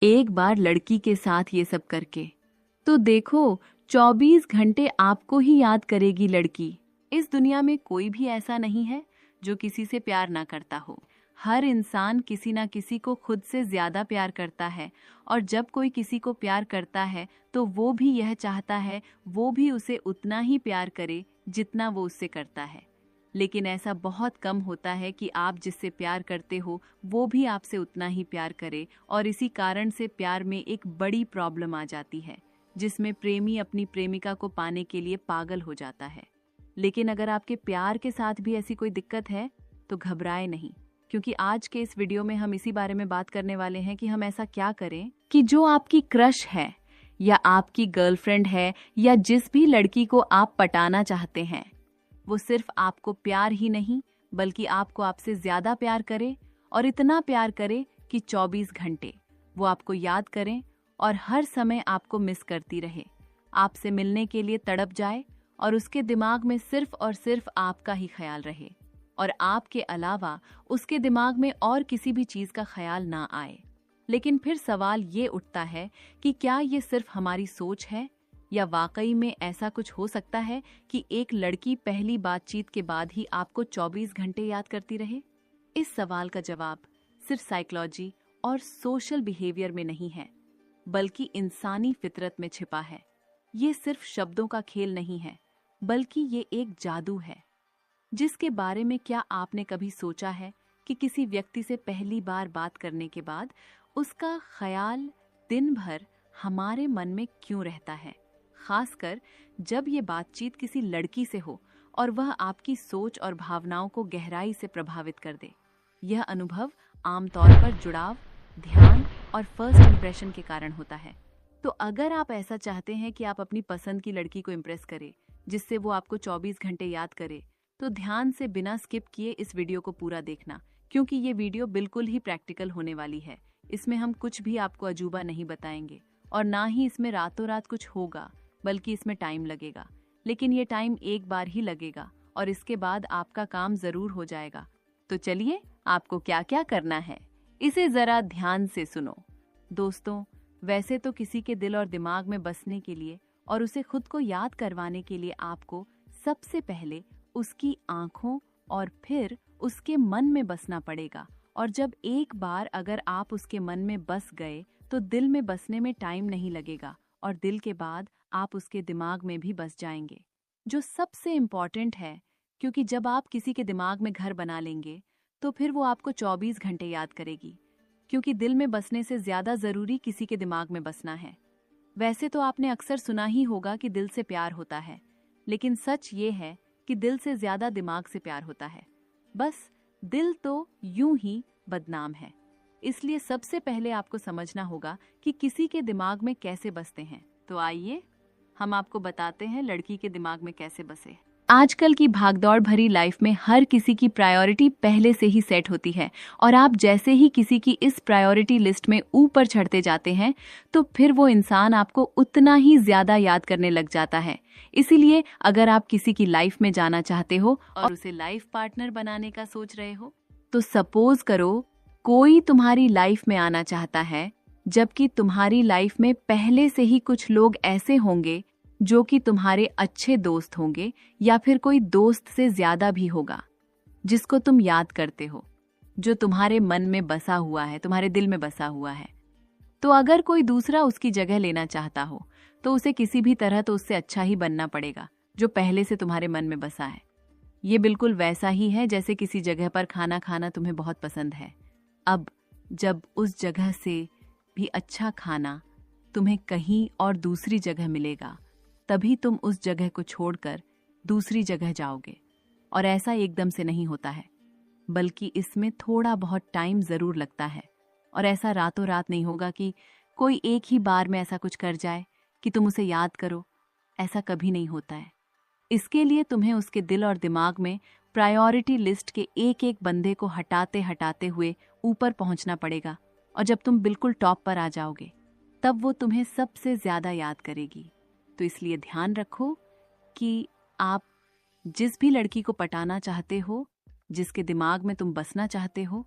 एक बार लड़की के साथ ये सब करके तो देखो 24 घंटे आपको ही याद करेगी लड़की। इस दुनिया में कोई भी ऐसा नहीं है जो किसी से प्यार ना करता हो। हर इंसान किसी ना किसी को खुद से ज्यादा प्यार करता है, और जब कोई किसी को प्यार करता है तो वो भी यह चाहता है वो भी उसे उतना ही प्यार करे जितना वो उससे करता है। लेकिन ऐसा बहुत कम होता है कि आप जिससे प्यार करते हो वो भी आपसे उतना ही प्यार करे, और इसी कारण से प्यार में एक बड़ी प्रॉब्लम आ जाती है जिसमें प्रेमी अपनी प्रेमिका को पाने के लिए पागल हो जाता है। लेकिन अगर आपके प्यार के साथ भी ऐसी कोई दिक्कत है तो घबराए नहीं, क्योंकि आज के इस वीडियो में हम इसी बारे में बात करने वाले हैं कि हम ऐसा क्या करें कि जो आपकी क्रश है या आपकी गर्लफ्रेंड है या जिस भी लड़की को आप पटाना चाहते हैं वो सिर्फ आपको प्यार ही नहीं बल्कि आपको आपसे ज्यादा प्यार करे, और इतना प्यार करे कि 24 घंटे वो आपको याद करें और हर समय आपको मिस करती रहे, आपसे मिलने के लिए तड़प जाए और उसके दिमाग में सिर्फ और सिर्फ आपका ही ख्याल रहे, और आपके अलावा उसके दिमाग में और किसी भी चीज का ख्याल ना आए। लेकिन फिर सवाल ये उठता है कि क्या ये सिर्फ हमारी सोच है या वाकई में ऐसा कुछ हो सकता है कि एक लड़की पहली बातचीत के बाद ही आपको 24 घंटे याद करती रहे? इस सवाल का जवाब सिर्फ साइकोलॉजी और सोशल बिहेवियर में नहीं है बल्कि इंसानी फितरत में छिपा है। ये सिर्फ शब्दों का खेल नहीं है बल्कि ये एक जादू है जिसके बारे में क्या आपने कभी सोचा है कि किसी व्यक्ति से पहली बार बात करने के बाद उसका ख्याल दिन भर हमारे मन में क्यों रहता है, खासकर जब ये बातचीत किसी लड़की से हो और वह आपकी सोच और भावनाओं को गहराई से प्रभावित कर दे। यह अनुभव आमतौर पर जुड़ाव, ध्यान और फर्स्ट इंप्रेशन के कारण होता है। तो अगर आप ऐसा चाहते हैं कि आप अपनी पसंद की लड़की को इम्प्रेस करें जिससे वो आपको 24 घंटे याद करे, तो ध्यान से बिना स्किप किए इस वीडियो को पूरा देखना, क्योंकि ये वीडियो बिल्कुल ही प्रैक्टिकल होने वाली है। इसमें हम कुछ भी आपको अजूबा नहीं बताएंगे और ना ही इसमें रातों रात कुछ होगा, बल्कि इसमें टाइम लगेगा। लेकिन ये टाइम एक बार ही लगेगा और इसके बाद आपका काम जरूर हो जाएगा। तो चलिए आपको क्या क्या करना है इसे जरा ध्यान से सुनो। दोस्तों, वैसे तो किसी के दिल और दिमाग में बसने के लिए और उसे खुद को याद करवाने के लिए आपको सबसे पहले उसकी आंखों और फिर उसके मन में बसना पड़ेगा, और जब एक बार अगर आप उसके मन में बस गए तो दिल में बसने में टाइम नहीं लगेगा, और दिल के बाद आप उसके दिमाग में भी बस जाएंगे, जो सबसे इम्पॉर्टेंट है, क्योंकि जब आप किसी के दिमाग में घर बना लेंगे तो फिर वो आपको 24 घंटे याद करेगी, क्योंकि दिल में बसने से ज्यादा जरूरी किसी के दिमाग में बसना है। वैसे तो आपने अक्सर सुना ही होगा कि दिल से प्यार होता है, लेकिन सच ये है कि दिल से ज्यादा दिमाग से प्यार होता है। बस दिल तो यूं ही बदनाम है। इसलिए सबसे पहले आपको समझना होगा कि किसी के दिमाग में कैसे बसते हैं। तो आइए हम आपको बताते हैं लड़की के दिमाग में कैसे बसे। आजकल की भागदौड़ भरी लाइफ में हर किसी की प्रायोरिटी पहले से ही सेट होती है, और आप जैसे ही किसी की इस प्रायोरिटी लिस्ट में ऊपर चढ़ते जाते हैं तो फिर वो इंसान आपको उतना ही ज्यादा याद करने लग जाता है। इसीलिए अगर आप किसी की लाइफ में जाना चाहते हो और उसे लाइफ पार्टनर बनाने का सोच रहे हो, तो सपोज करो कोई तुम्हारी लाइफ में आना चाहता है, जबकि तुम्हारी लाइफ में पहले से ही कुछ लोग ऐसे होंगे जो कि तुम्हारे अच्छे दोस्त होंगे या फिर कोई दोस्त से ज्यादा भी होगा जिसको तुम याद करते हो, जो तुम्हारे मन में बसा हुआ है, तुम्हारे दिल में बसा हुआ है। तो अगर कोई दूसरा उसकी जगह लेना चाहता हो तो उसे किसी भी तरह तो उससे अच्छा ही बनना पड़ेगा जो पहले से तुम्हारे मन में बसा है। ये बिल्कुल वैसा ही है जैसे किसी जगह पर खाना खाना तुम्हें बहुत पसंद है। अब जब उस जगह से भी अच्छा खाना तुम्हें कहीं और दूसरी जगह मिलेगा, तभी तुम उस जगह को छोड़कर दूसरी जगह जाओगे। और ऐसा एकदम से नहीं होता है, बल्कि इसमें थोड़ा बहुत टाइम जरूर लगता है, और ऐसा रातों रात नहीं होगा कि कोई एक ही बार में ऐसा कुछ कर जाए कि तुम उसे याद करो। ऐसा कभी नहीं होता है। इसके लिए तुम्हें उसके दिल और दिमाग में प्रायोरिटी लिस्ट के एक एक बंदे को हटाते हटाते हुए ऊपर पहुंचना पड़ेगा, और जब तुम बिल्कुल टॉप पर आ जाओगे तब वो तुम्हें सबसे ज्यादा याद करेगी। तो इसलिए ध्यान रखो कि आप जिस भी लड़की को पटाना चाहते हो, जिसके दिमाग में तुम बसना चाहते हो,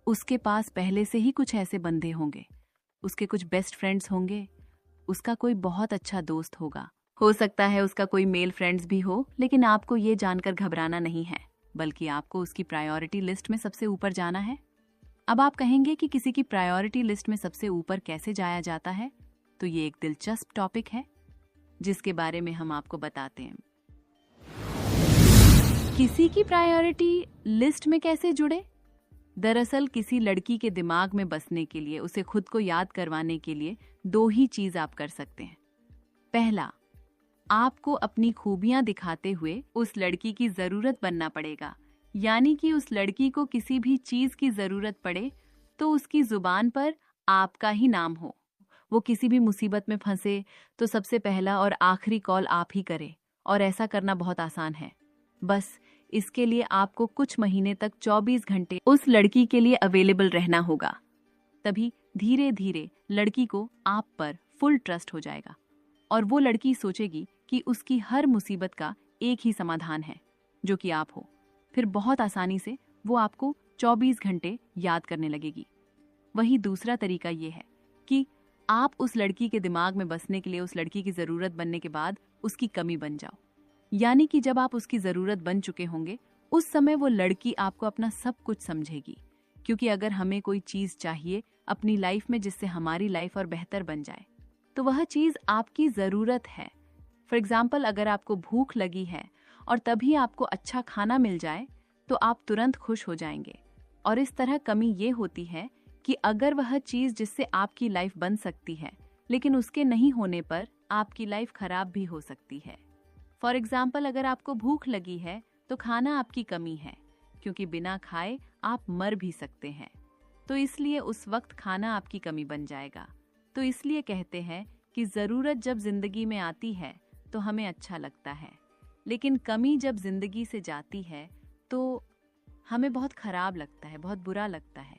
उसके पास पहले से ही कुछ ऐसे बंदे होंगे उसके कुछ बेस्ट फ्रेंड्स होंगे, उसका कोई बहुत अच्छा दोस्त होगा, हो सकता है उसका कोई मेल फ्रेंड्स भी हो। लेकिन आपको ये जानकर घबराना नहीं है, बल्कि आपको उसकी प्रायोरिटी लिस्ट में सबसे ऊपर जाना है। अब आप कहेंगे कि किसी की प्रायोरिटी लिस्ट में सबसे ऊपर कैसे जाया जाता है, तो ये एक दिलचस्प टॉपिक है जिसके बारे में हम आपको बताते हैं। किसी की प्रायोरिटी लिस्ट में कैसे जुड़े? दरअसल किसी लड़की के दिमाग में बसने के लिए, उसे खुद को याद करवाने के लिए 2 ही चीज आप कर सकते हैं। पहला, आपको अपनी खूबियां दिखाते हुए उस लड़की की जरूरत बनना पड़ेगा। यानी कि उस लड़की को किसी भी चीज की जरूरत पड़े तो उसकी जुबान पर आपका ही नाम हो। वो किसी भी मुसीबत में फंसे तो सबसे पहला और आखिरी कॉल आप ही करें। और ऐसा करना बहुत आसान है। बस इसके लिए आपको कुछ महीने तक 24 घंटे उस लड़की के लिए अवेलेबल रहना होगा। तभी धीरे धीरे लड़की को आप पर फुल ट्रस्ट हो जाएगा और वो लड़की सोचेगी कि उसकी हर मुसीबत का एक ही समाधान है, जो कि आप हो। फिर बहुत आसानी से वो आपको 24 घंटे याद करने लगेगी। वही दूसरा तरीका ये है कि आप उस लड़की के दिमाग में बसने के लिए उस लड़की की जरूरत बनने के बाद उसकी कमी बन जाओ। यानी कि जब आप उसकी जरूरत बन चुके होंगे, उस समय वो लड़की आपको अपना सब कुछ समझेगी। क्योंकि अगर हमें कोई चीज चाहिए अपनी लाइफ में जिससे हमारी लाइफ और बेहतर बन जाए, तो वह चीज आपकी जरूरत है। फॉर एग्जाम्पल, अगर आपको भूख लगी है और तभी आपको अच्छा खाना मिल जाए तो आप तुरंत खुश हो जाएंगे। और इस तरह कमी ये होती है कि अगर वह चीज जिससे आपकी लाइफ बन सकती है, लेकिन उसके नहीं होने पर आपकी लाइफ खराब भी हो सकती है। फॉर एग्जाम्पल, अगर आपको भूख लगी है तो खाना आपकी कमी है, क्योंकि बिना खाए आप मर भी सकते हैं। तो इसलिए उस वक्त खाना आपकी कमी बन जाएगा। तो इसलिए कहते हैं कि जरूरत जब जिंदगी में आती है तो हमें अच्छा लगता है, लेकिन कमी जब जिंदगी से जाती है तो हमें बहुत खराब लगता है, बहुत बुरा लगता है।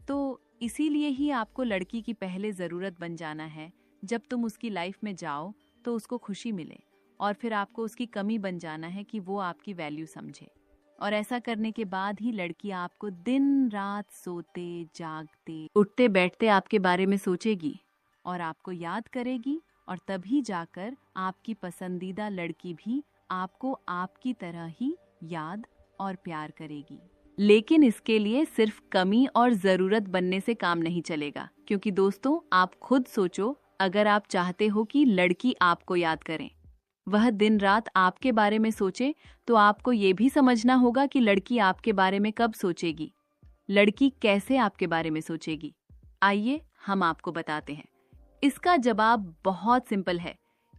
तो इसीलिए ही आपको लड़की की पहले जरूरत बन जाना है। जब तुम उसकी लाइफ में जाओ तो उसको खुशी मिले, और फिर आपको उसकी कमी बन जाना है कि वो आपकी वैल्यू समझे। और ऐसा करने के बाद ही लड़की आपको दिन रात सोते जागते उठते बैठते आपके बारे में सोचेगी और आपको याद करेगी। और तभी जाकर आपकी पसंदीदा लड़की भी आपको आपकी तरह ही याद और प्यार करेगी। लेकिन इसके लिए सिर्फ कमी और जरूरत बनने से काम नहीं चलेगा। क्योंकि दोस्तों, आप खुद सोचो, अगर आप चाहते हो कि लड़की आपको याद करें, वह दिन रात आपके बारे में सोचे, तो आपको ये भी समझना होगा कि लड़की आपके बारे में कब सोचेगी, लड़की कैसे आपके बारे में सोचेगी। आइए हम आपको बताते हैं। इसका जवाब बहुत सिंपल है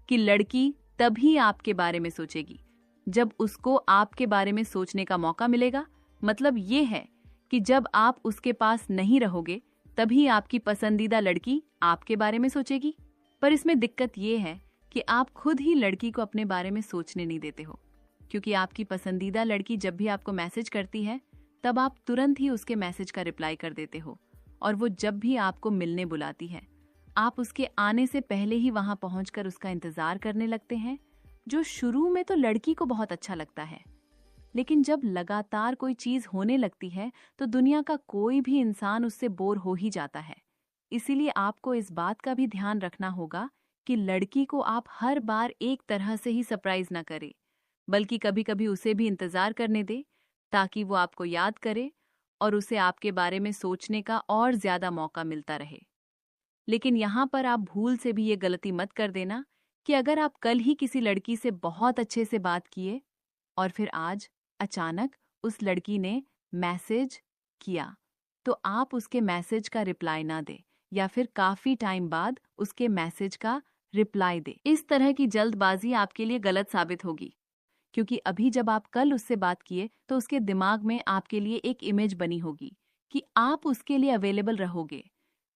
कि लड़की तभी आपके बारे में सोचेगी जब उसको आपके बारे में सोचने का मौका मिलेगा। मतलब ये है कि जब आप उसके पास नहीं रहोगे तभी आपकी पसंदीदा लड़की आपके बारे में सोचेगी। पर इसमें दिक्कत ये है कि आप खुद ही लड़की को अपने बारे में सोचने नहीं देते हो। क्योंकि आपकी पसंदीदा लड़की जब भी आपको मैसेज करती है तब आप तुरंत ही उसके मैसेज का रिप्लाई कर देते हो। और वो जब भी आपको मिलने बुलाती है, आप उसके आने से पहले ही वहां पहुंचकर उसका इंतजार करने लगते हैं, जो शुरू में तो लड़की को बहुत अच्छा लगता है। लेकिन जब लगातार कोई चीज होने लगती है तो दुनिया का कोई भी इंसान उससे बोर हो ही जाता है। इसीलिए आपको इस बात का भी ध्यान रखना होगा कि लड़की को आप हर बार एक तरह से ही सरप्राइज ना करें, बल्कि कभी कभी उसे भी इंतजार करने दे, ताकि वो आपको याद करे और उसे आपके बारे में सोचने का और ज्यादा मौका मिलता रहे। लेकिन यहाँ पर आप भूल से भी ये गलती मत कर देना कि अगर आप कल ही किसी लड़की से बहुत अच्छे से बात किए और फिर आज अचानक उस लड़की ने मैसेज किया, तो आप उसके मैसेज का रिप्लाई ना दे, या फिर काफी टाइम बाद उसके मैसेज का रिप्लाई दे। इस तरह की जल्दबाजी आपके लिए गलत साबित होगी, क्योंकि अभी जब आप कल उससे बात किए तो उसके दिमाग में आपके लिए एक इमेज बनी होगी कि आप उसके लिए अवेलेबल रहोगे।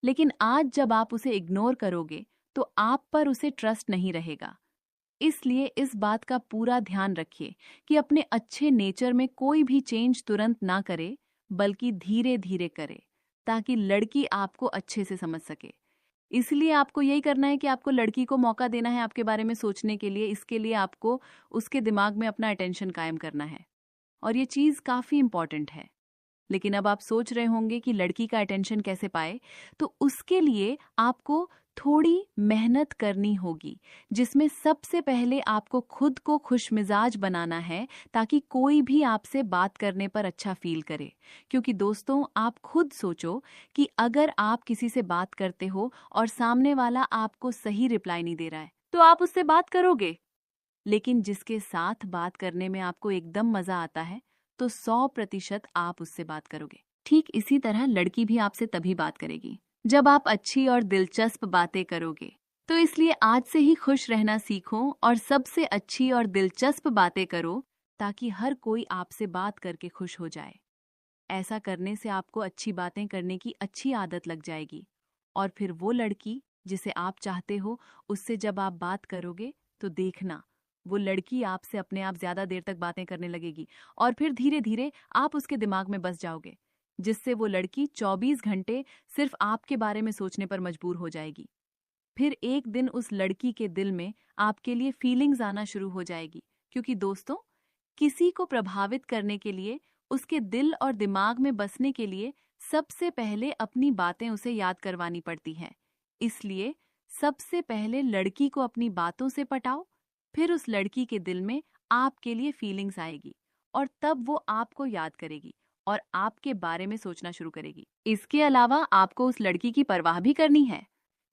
लेकिन आज जब आप उसे इग्नोर करोगे तो आप पर उसे ट्रस्ट नहीं रहेगा। इसलिए इस बात का पूरा ध्यान रखिए कि अपने अच्छे नेचर में कोई भी चेंज तुरंत ना करे, बल्कि धीरे धीरे करे, ताकि लड़की आपको अच्छे से समझ सके। इसलिए आपको यही करना है कि आपको लड़की को मौका देना है आपके बारे में सोचने के लिए। इसके लिए आपको उसके दिमाग में अपना अटेंशन कायम करना है, और ये चीज़ काफ़ी इम्पॉर्टेंट है। लेकिन अब आप सोच रहे होंगे कि लड़की का अटेंशन कैसे पाए, तो उसके लिए आपको थोड़ी मेहनत करनी होगी, जिसमें सबसे पहले आपको खुद को खुशमिजाज बनाना है ताकि कोई भी आपसे बात करने पर अच्छा फील करे। क्योंकि दोस्तों, आप खुद सोचो कि अगर आप किसी से बात करते हो और सामने वाला आपको सही रिप्लाई नहीं दे रहा है, तो आप उससे बात करोगे। लेकिन जिसके साथ बात करने में आपको एकदम मजा आता है, तो 100% आप उससे बात करोगे। ठीक इसी तरह लड़की भी आपसे तभी बात करेगी जब आप अच्छी और दिलचस्प बातें करोगे। तो इसलिए आज से ही खुश रहना सीखो और सबसे अच्छी और दिलचस्प बातें करो ताकि हर कोई आपसे बात करके खुश हो जाए। ऐसा करने से आपको अच्छी बातें करने की अच्छी आदत लग जाएगी और फिर वो लड़की जिसे आप चाहते हो उससे जब आप बात करोगे तो देखना, वो लड़की आपसे अपने आप ज्यादा देर तक बातें करने लगेगी और फिर धीरे धीरे आप उसके दिमाग में बस जाओगे, जिससे वो लड़की 24 घंटे सिर्फ आपके बारे में सोचने पर मजबूर हो जाएगी। फिर एक दिन उस लड़की के दिल में आपके लिए फीलिंग्स आना शुरू हो जाएगी, क्योंकि दोस्तों, किसी को प्रभावित करने के लिए, उसके दिल और दिमाग में बसने के लिए सबसे पहले अपनी बातें उसे याद करवानी पड़ती हैं। इसलिए सबसे पहले लड़की को अपनी बातों से पटाओ, फिर उस लड़की के दिल में आपके लिए फीलिंग्स आएगी और तब वो आपको याद करेगी और आपके बारे में सोचना शुरू करेगी। इसके अलावा आपको उस लड़की की परवाह भी करनी है,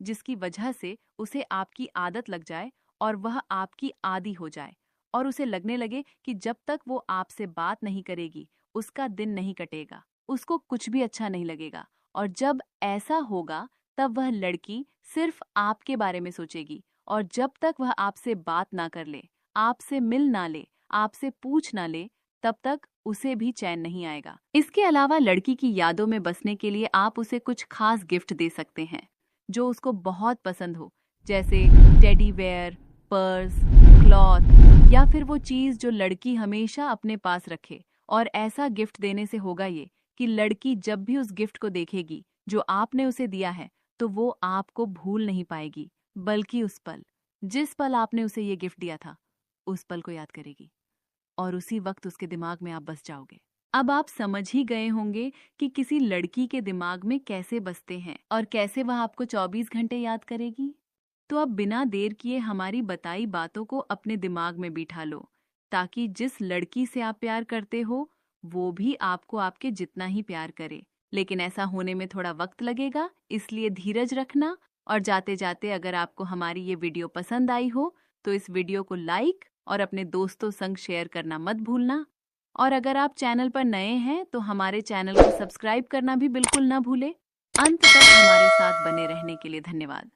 जिसकी वजह से उसे आपकी आदत लग जाए और वह आपकी आदी हो जाए और उसे लगने लगे कि जब तक वो आपसे बात नहीं करेगी उसका दिन नहीं कटेगा, उसको कुछ भी अच्छा नहीं लगेगा। और जब ऐसा होगा तब वह लड़की सिर्फ आपके बारे में सोचेगी और जब तक वह आपसे बात ना कर ले, आपसे मिल ना ले, आपसे पूछ ना ले, तब तक उसे भी चैन नहीं आएगा। इसके अलावा लड़की की यादों में बसने के लिए आप उसे कुछ खास गिफ्ट दे सकते हैं जो उसको बहुत पसंद हो, जैसे टेडी बेयर, पर्स, क्लॉथ या फिर वो चीज जो लड़की हमेशा अपने पास रखे। और ऐसा गिफ्ट देने से होगा ये कि लड़की जब भी उस गिफ्ट को देखेगी जो आपने उसे दिया है, तो वो आपको भूल नहीं पाएगी, बल्कि उस पल, जिस पल आपने उसे ये गिफ्ट दिया था, उस पल को याद करेगी और उसी वक्त उसके दिमाग में आप बस जाओगे। अब आप समझ ही गए होंगे कि किसी लड़की के दिमाग में कैसे बसते हैं और कैसे वह आपको 24 घंटे याद करेगी। तो अब बिना देर किए हमारी बताई बातों को अपने दिमाग में बिठा लो, ताकि जिस लड़की से आप प्यार करते हो वो भी आपको आपके जितना ही प्यार करे। लेकिन ऐसा होने में थोड़ा वक्त लगेगा, इसलिए धीरज रखना। और जाते जाते अगर आपको हमारी ये वीडियो पसंद आई हो तो इस वीडियो को लाइक और अपने दोस्तों संग शेयर करना मत भूलना। और अगर आप चैनल पर नए हैं तो हमारे चैनल को सब्सक्राइब करना भी बिल्कुल ना भूलें। अंत तक हमारे साथ बने रहने के लिए धन्यवाद।